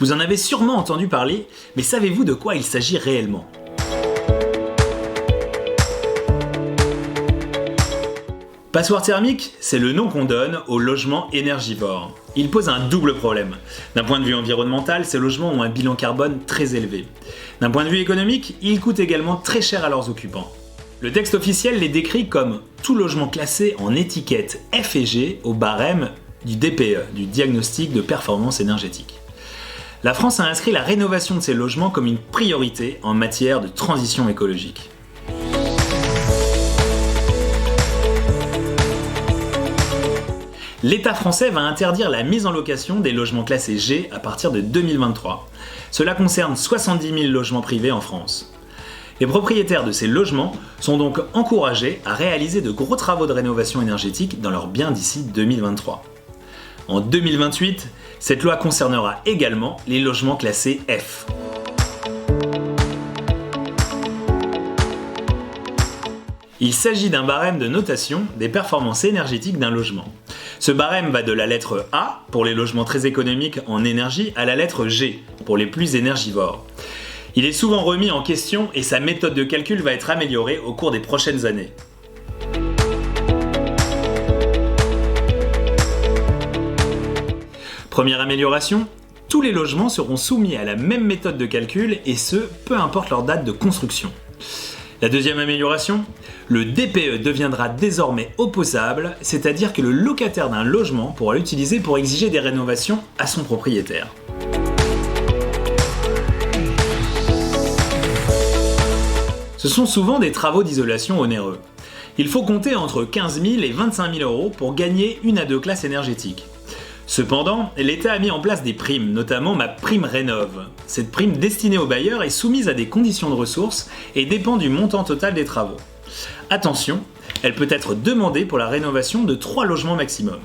Vous en avez sûrement entendu parler, mais savez-vous de quoi il s'agit réellement ? Passoire thermique, c'est le nom qu'on donne aux logements énergivores. Il pose un double problème. D'un point de vue environnemental, ces logements ont un bilan carbone très élevé. D'un point de vue économique, ils coûtent également très cher à leurs occupants. Le texte officiel les décrit comme tout logement classé en étiquette F et G au barème du DPE, du diagnostic de performance énergétique. La France a inscrit la rénovation de ces logements comme une priorité en matière de transition écologique. L'État français va interdire la mise en location des logements classés G à partir de 2023. Cela concerne 70 000 logements privés en France. Les propriétaires de ces logements sont donc encouragés à réaliser de gros travaux de rénovation énergétique dans leurs biens d'ici 2023. En 2028, cette loi concernera également les logements classés F. Il s'agit d'un barème de notation des performances énergétiques d'un logement. Ce barème va de la lettre A pour les logements très économiques en énergie à la lettre G pour les plus énergivores. Il est souvent remis en question et sa méthode de calcul va être améliorée au cours des prochaines années. Première amélioration, tous les logements seront soumis à la même méthode de calcul et ce, peu importe leur date de construction. La deuxième amélioration, le DPE deviendra désormais opposable, c'est-à-dire que le locataire d'un logement pourra l'utiliser pour exiger des rénovations à son propriétaire. Ce sont souvent des travaux d'isolation onéreux. Il faut compter entre 15 000 et 25 000 euros pour gagner une à deux classes énergétiques. Cependant, l'État a mis en place des primes, notamment MaPrimeRénov'. Cette prime destinée aux bailleurs est soumise à des conditions de ressources et dépend du montant total des travaux. Attention, elle peut être demandée pour la rénovation de 3 logements maximum.